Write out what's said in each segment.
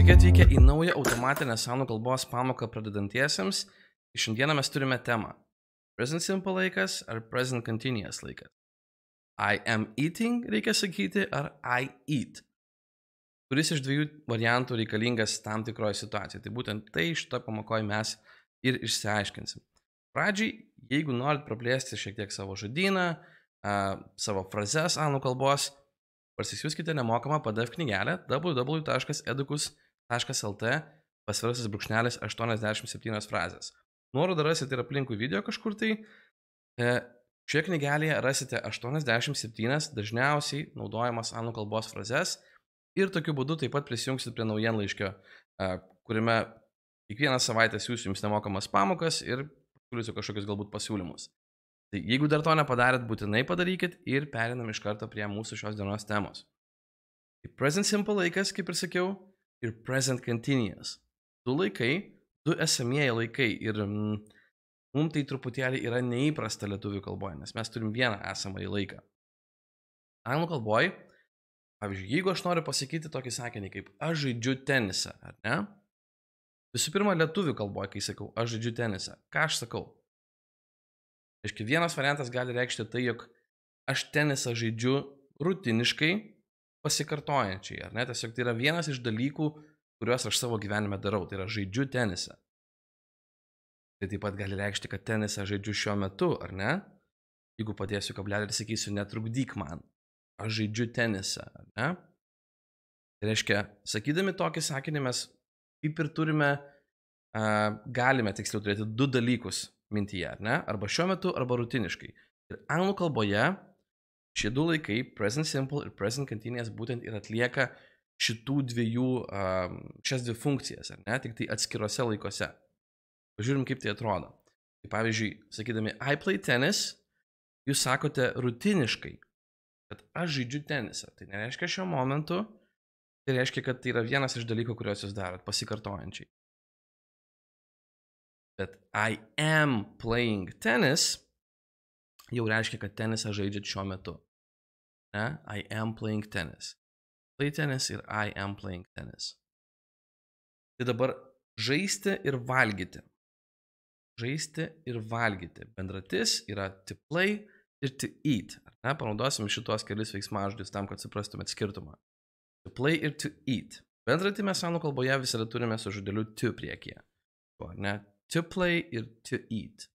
Sveiki atvykę į naują automatinę anglų kalbos pamoką pradedantiesiems. Šiandieną mes turime temą Present Simple laikas ar Present Continuous laikas. I am eating reikia sakyti ar I eat. Kuris iš dviejų variantų reikalingas tam tikroje situacijoje. Tai būtent tai šitą pamokoje mes ir išsiaiškinsim. Pradžiai, jeigu norit praplėsti šiek tiek savo žodyną, savo frazes anglų kalbos, parsisiųskite nemokamą PDF knygelę www.edukus.lt/87 frazės. Nuorodą rasite ir aplinkui video kažkur tai. Šioje knygelėje rasite 87 dažniausiai naudojamas anglų kalbos frazes ir tokiu būdu taip pat prisijungsit prie naujienlaiškio, kuriame kiekvieną savaitę siūsiu jums nemokamas pamokas ir siūlysiu kažkokius galbūt pasiūlymus. Tai jeigu dar to nepadarėt, būtinai padarykit ir perinam iš karto prie mūsų šios dienos temos. Tai Present Simple laikas, kaip ir sakiau, ir Present Continuous. Du laikai, du esamieji laikai ir mums tai truputėlį yra neįprasta lietuvių kalboje, nes mes turim vieną esamąjį laiką. Anglų kalboje, pavyzdžiui, jeigu aš noriu pasakyti tokį sakinį kaip aš žaidžiu tenisą, ar ne? Visų pirma, lietuvių kalboje, kai sakau aš žaidžiu tenisą, ką aš sakau? Aiškiai, vienas variantas gali reikšti tai, jog aš tenisą žaidžiu rutiniškai, pasikartojančiai, ar ne? Tiesiog tai yra vienas iš dalykų, kuriuos aš savo gyvenime darau, tai yra žaidžiu tenisą. Tai taip pat gali reikšti, kad tenisą žaidžiu šiuo metu, ar ne? Jeigu padėsiu kablelį ir sakysiu, netrukdyk man, aš žaidžiu tenisą, ar ne? Tai reiškia, sakydami tokį sakinį mes kaip ir turime, galime tiksliau turėti du dalykus mintyje, ar ne? Arba šiuo metu, arba rutiniškai. Ir anglų kalboje šie du laikai, Present Simple ir Present Continuous, būtent ir atlieka šitų dviejų, šias dvi funkcijas, ar ne? Tik tai atskirose laikose. Pažiūrim, kaip tai atrodo. Tai pavyzdžiui, sakydami I play tennis, jūs sakote rutiniškai, kad aš žaidžiu tenisą. Tai nereiškia šiuo momentu, tai reiškia, kad tai yra vienas iš dalykų, kuriuos jūs darot, pasikartojančiai. Bet I am playing tennis jau reiškia, kad tenisą žaidžiat šiuo metu. Ne? I am playing tennis. Play tennis ir I am playing tennis. Tai dabar žaisti ir valgyti. Žaisti ir valgyti. Bendratis yra to play ir to eat. Ne? Panaudosim šitos kelis veiksmažodžius tam, kad suprastumėt skirtumą. To play ir to eat. Bendratį mes anglų kalboje visada turime su žodeliu to priekyje. Ne? To play ir to eat.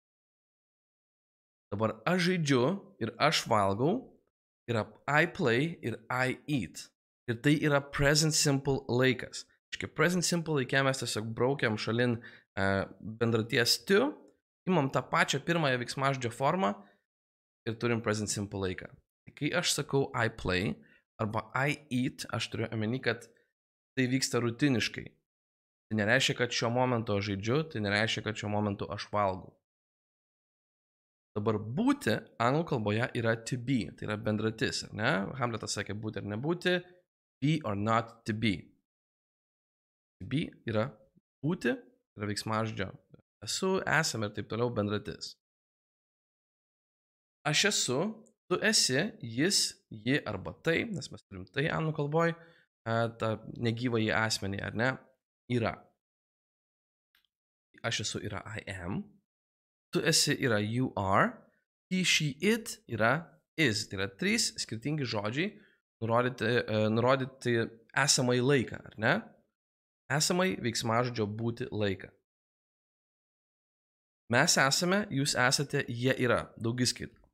Dabar aš žaidžiu ir aš valgau, yra I play ir I eat. Ir tai yra Present Simple laikas. Iškia, Present Simple laikė mes tiesiog braukiam šalin bendraties to, imam tą pačią pirmąją veiksmažodžio formą ir turim Present Simple laiką. Tai kai aš sakau I play arba I eat, aš turiu omeny, kad tai vyksta rutiniškai. Tai nereiškia, kad šiuo momentu aš žaidžiu, tai nereiškia, kad šiuo momentu aš valgau. Dabar būti anglų kalboje yra to be, tai yra bendratis, ne? Hamletas sakė būti ar nebūti, be or not to be. To be yra būti, yra veiksmažodžio esu, esame ir taip toliau bendratis. Aš esu, tu esi, jis, ji arba tai, nes mes turim tai anglų kalboje, tą negyvąjį asmenį, ar ne? Yra. Aš esu yra I am. Tu esi yra you are. He, she, it yra is. Tai yra trys skirtingi žodžiai nurodyti esamai laiką, ar ne? Esamai veiksmažodžio būti laiką. Mes esame, jūs esate, jie yra. Daugiskaita.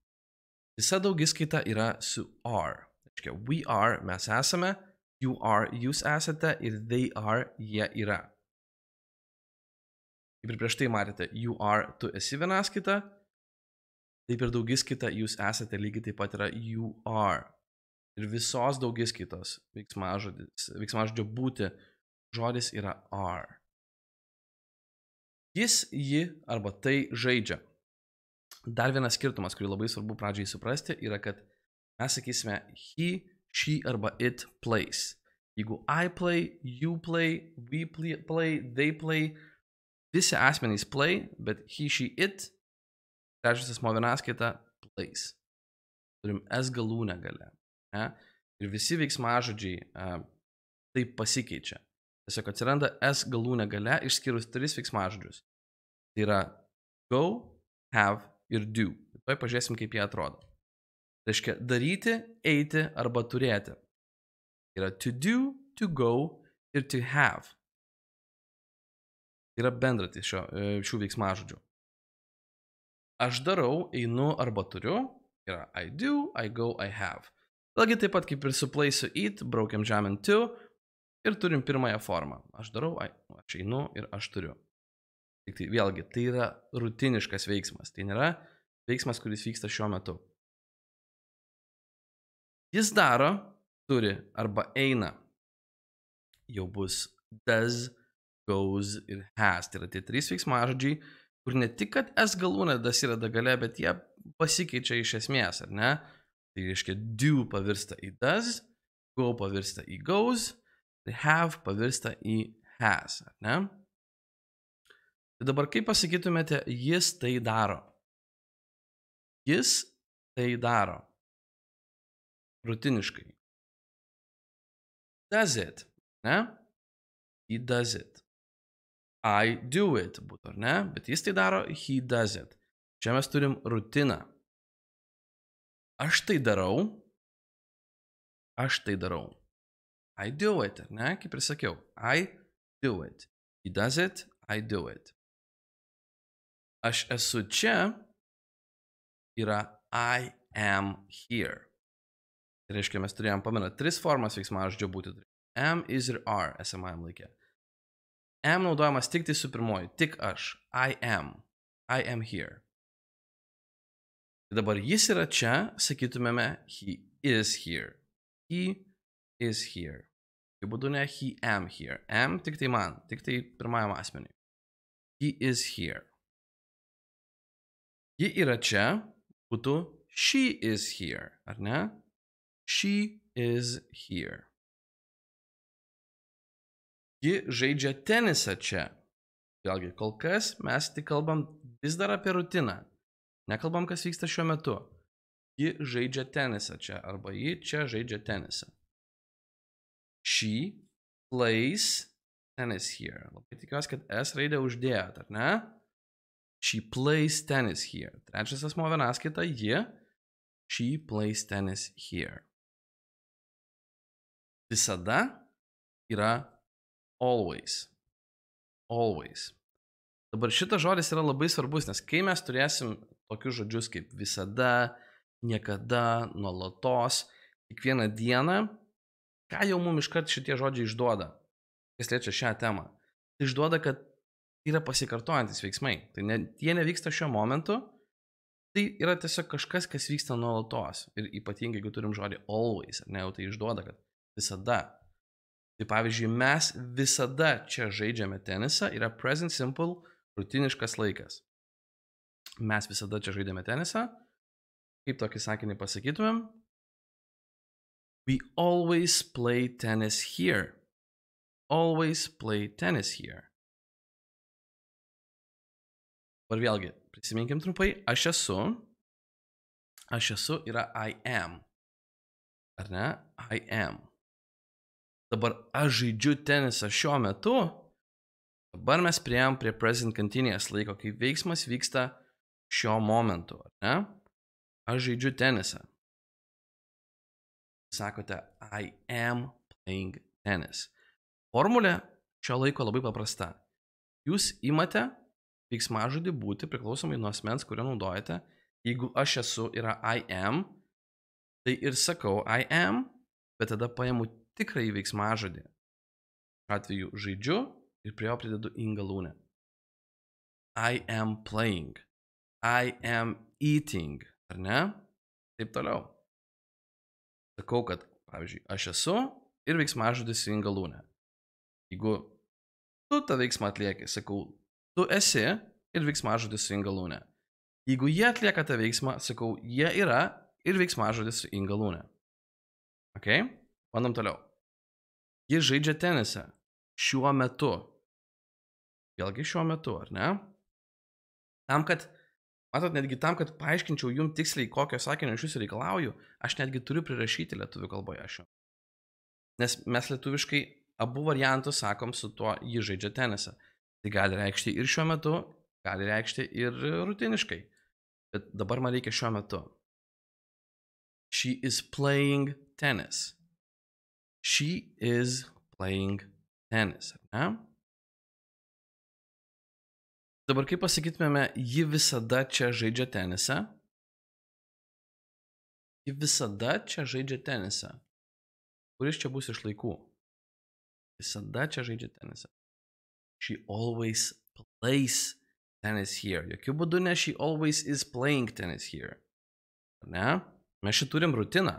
Visa daugiskaita yra su are. Reiškia, we are, mes esame, you are, jūs esate ir they are, jie yra. Kaip ir prieš tai matėte, you are, tu esi vienaskaita, taip ir daugiskaita, jūs esate lygiai taip pat yra you are. Ir visos daugiskaitos veiksmažodžio būti žodis yra are. Jis, ji arba tai žaidžia. Dar vienas skirtumas, kurį labai svarbu pradžiai suprasti, yra, kad mes sakysime he, she arba it plays. Jeigu I play, you play, we play, they play, visi asmenys play, bet he, she, it, trečias asmuo vienaskaita, plays. Turim S galūnę gale. Ne? Ir visi veiksmažodžiai taip pasikeičia. Tiesiog atsiranda S galūnė gale išskyrus 3 veiksmažodžius. Tai yra go, have ir do. Tuoj pažiūrėsim, kaip jie atrodo. Tai reiškia daryti, eiti arba turėti. Tai yra to do, to go ir to have. Tai yra bendratis šių veiksmažodžių. Aš darau, einu arba turiu. Yra I do, I go, I have. Vėlgi taip pat kaip ir su play su eat, braukiam žemėn to ir turim pirmąją formą. Aš darau, aš einu ir aš turiu. Tik tai vėlgi, tai yra rutiniškas veiksmas. Tai nėra veiksmas, kuris vyksta šiuo metu. Jis daro, turi arba eina. Jau bus does, goes ir has. Tai yra tie 3 veiksmažodžiai, kur ne tik, kad S galūnė dasideda gale, bet jie pasikeičia iš esmės, ar ne? Tai reiškia do pavirsta į does, go pavirsta į goes, tai have pavirsta į has, ar ne? Tai dabar kaip pasakytumėte, jis tai daro? Jis tai daro. Rutiniškai. Does it, ne? He does it. I do it būtų, ar ne? Bet jis tai daro, he does it. Čia mes turim rutiną. Aš tai darau. Aš tai darau. I do it, ar ne? Kaip ir sakiau. I do it. He does it, I do it. Aš esu čia. Yra I am here. Tai reiškia, mes turėjom, pamena, 3 formas veiksmažodžio būti. Am, is ir are esamajam laikė. Am naudojamas tik tai su pirmoji. Tik aš. I am. I am here. Dabar jis yra čia, sakytumėme, he is here. He is here. Kaip būtų ne he am here. Am tik tai man, tik tai pirmajam asmeniui. He is here. Ji yra čia, būtų she is here, ar ne? She is here. Ji žaidžia tenisą čia. Vėlgi, kol kas mes tik kalbam vis dar apie rutiną. Nekalbam, kas vyksta šiuo metu. Ji žaidžia tenisą čia, arba ji čia žaidžia tenisą. She plays tennis here. Labai tikiuosi, kad S raidę uždėjot, ar ne? She plays tennis here. Trečias asmuo vienaskaita, ji. She plays tennis here. Visada yra always. Always. Dabar šitas žodis yra labai svarbus, nes kai mes turėsim tokius žodžius kaip visada, niekada, nuolatos, kiekvieną dieną, ką jau mums iškart šitie žodžiai išduoda, kas liečia šią temą. Tai išduoda, kad yra pasikartojantis veiksmai. Tai jie nevyksta šiuo momentu, tai yra tiesiog kažkas, kas vyksta nuolatos. Ir ypatingai, jeigu turim žodį always, ar ne, jau tai išduoda, kad visada. Tai pavyzdžiui, mes visada čia žaidžiame tenisą, yra present simple, rutiniškas laikas. Mes visada čia žaidėme tenisą. Kaip tokį sakinį pasakytumėm? We always play tennis here. Always play tennis here. Ar vėlgi, prisiminkim trumpai, aš esu yra I am. Ar ne? I am. Dabar aš žaidžiu tenisą šiuo metu. Dabar mes priėjom prie present continuous laiko, kai veiksmas vyksta šiuo momentu, ar ne? Aš žaidžiu tenisą. Sakote, I am playing tennis. Formulė šio laiko labai paprasta. Jūs imate veiksmažodį būti priklausomai nuo asmens, kurio naudojate. Jeigu aš esu yra I am, tai ir sakau I am, bet tada paimu tikrąjį veiksmažodį. Šiuo atveju žaidžiu ir prie jo pridedu galūnę. I am playing. I am eating. Ar ne? Taip toliau. Sakau, kad, pavyzdžiui, aš esu ir veiksmažodis su galūnė. Jeigu tu tą veiksmą atlieki, sakau, tu esi ir veiksmažodis su galūnė. Jeigu jie atlieka tą veiksmą, sakau, jie yra ir veiksmažodis su galūnė. Ok? Bandom toliau. Jis žaidžia tenisą šiuo metu. Vėlgi šiuo metu, ar ne? Tam, kad, matot, netgi tam, kad paaiškinčiau jums tiksliai, kokio sakinio iš jūsų reikalauju, aš netgi turiu prirašyti lietuvių kalboje šio. Nes mes lietuviškai abu variantus sakom su tuo jį žaidžia tenisą. Tai gali reikšti ir šiuo metu, gali reikšti ir rutiniškai. Bet dabar man reikia šiuo metu. She is playing tennis. She is playing tennis. Ne? Dabar kaip pasakytumėme, ji visada čia žaidžia tenisą. Ji visada čia žaidžia tenisą. Kuris čia bus iš laikų? Visada čia žaidžia tenisą. She always plays tennis here. Jokių būdų ne she always is playing tennis here. Ne? Mes šį turim rutiną.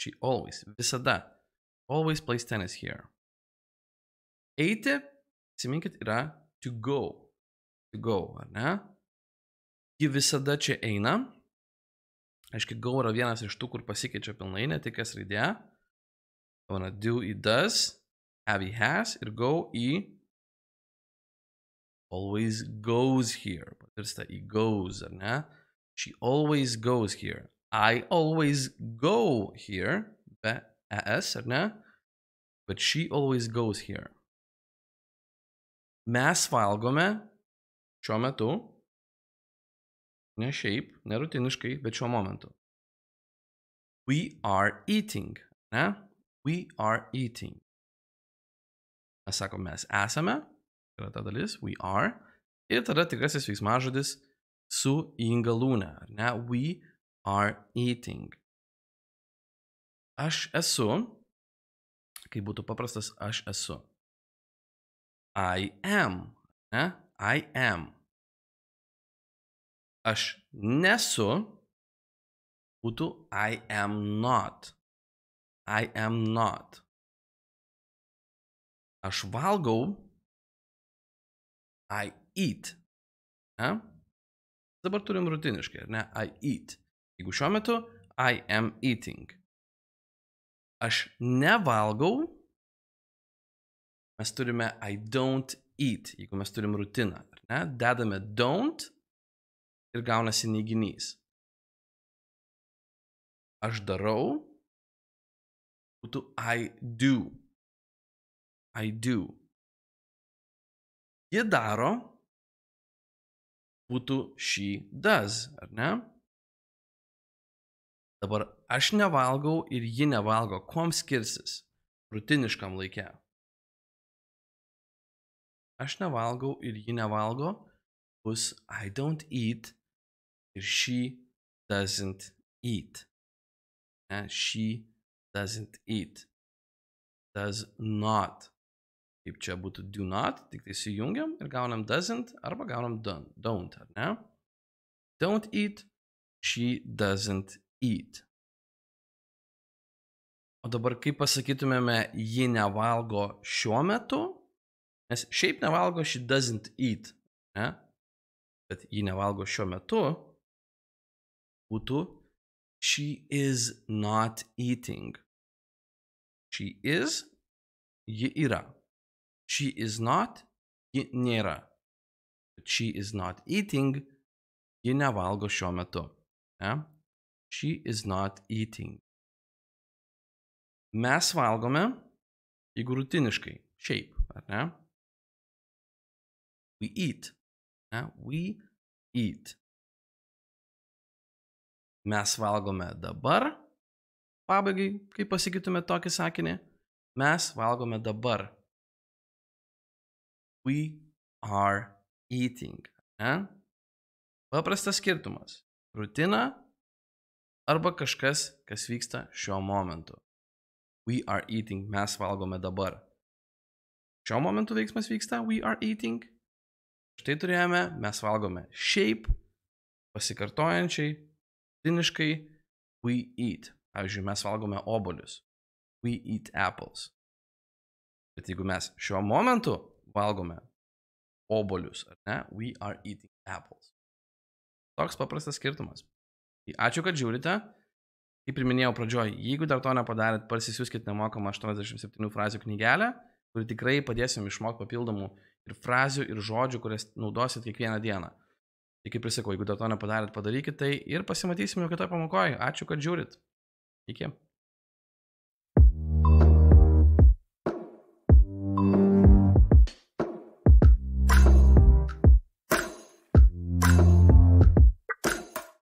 She always, visada. Always plays tennis here. Eiti, atsiminkit, yra to go. To go, ar ne? Ji visada čia eina. Aiškiai, go yra vienas iš tų, kur pasikeičia pilnai, ne tik kas raidė. Do į does, have į has ir go į always goes here. Patirsta į goes, ar ne? She always goes here. I always go here. Be es, ar ne? But she always goes here. Mes valgome šiuo metu, ne šiaip, ne rutiniškai, bet šiuo momentu. We are eating, ne? We are eating. Mes sakom, mes esame, yra ta dalis, we are, ir tada tikrasis veiksmažodis su įgalūne, ne? We are eating. Aš esu, kai būtų paprastas aš esu. I am, ne? I am. Aš nesu, būtų I am not. I am not. Aš valgau, I eat. Ne? Dabar turim rutiniškai, ne? I eat. Jeigu šiuo metu, I am eating. Aš nevalgau, mes turime I don't eat, jeigu mes turim rutiną. Ne? Dedame don't ir gaunasi neiginys. Aš darau, būtų I do. I do. Ji daro, būtų she does, ar ne? Dabar aš nevalgau ir ji nevalgo. Kuom skirsis? Rutiniškam laike. Aš nevalgau ir ji nevalgo, bus I don't eat ir she doesn't eat. Ne? She doesn't eat. Does not. Kaip čia būtų do not, tik tai sujungiam ir gaunam doesn't arba gaunam don't, ar ne? Don't eat, she doesn't eat. O dabar kaip pasakytumėme, ji nevalgo šiuo metu, nes šiaip nevalgo she doesn't eat, ne? Bet ji nevalgo šiuo metu, būtų she is not eating. She is, ji yra. She is not, ji nėra. But she is not eating, ji nevalgo šiuo metu. Ne? She is not eating. Mes valgome, jeigu rutiniškai, šiaip, ar ne? We eat. Ne? We eat. Mes valgome dabar. Pabaigai, kaip pasakytume tokį sakinį, mes valgome dabar. We are eating. Ne? Paprastas skirtumas. Rutina arba kažkas, kas vyksta šiuo momentu. We are eating. Mes valgome dabar. Šiuo momentu veiksmas vyksta. We are eating. Štai turėjome. Mes valgome šiaip, pasikartojančiai, rutiniškai. We eat. Pavyzdžiui, mes valgome obuolius. We eat apples. Bet jeigu mes šiuo momentu valgome obuolius, ar ne? We are eating apples. Toks paprastas skirtumas. Ačiū, kad žiūrite. Kaip ir minėjau pradžioj, jeigu dar to nepadarėt, parsisiųskit nemokamą 87 frazių knygelę, kuri tikrai padės jums išmokti papildomų ir frazių, ir žodžių, kurias naudosit kiekvieną dieną. Tai kaip ir sakau, jeigu dar to nepadarėt, padarykit tai ir pasimatysim jau kitoje pamokoje. Ačiū, kad žiūrit. Iki.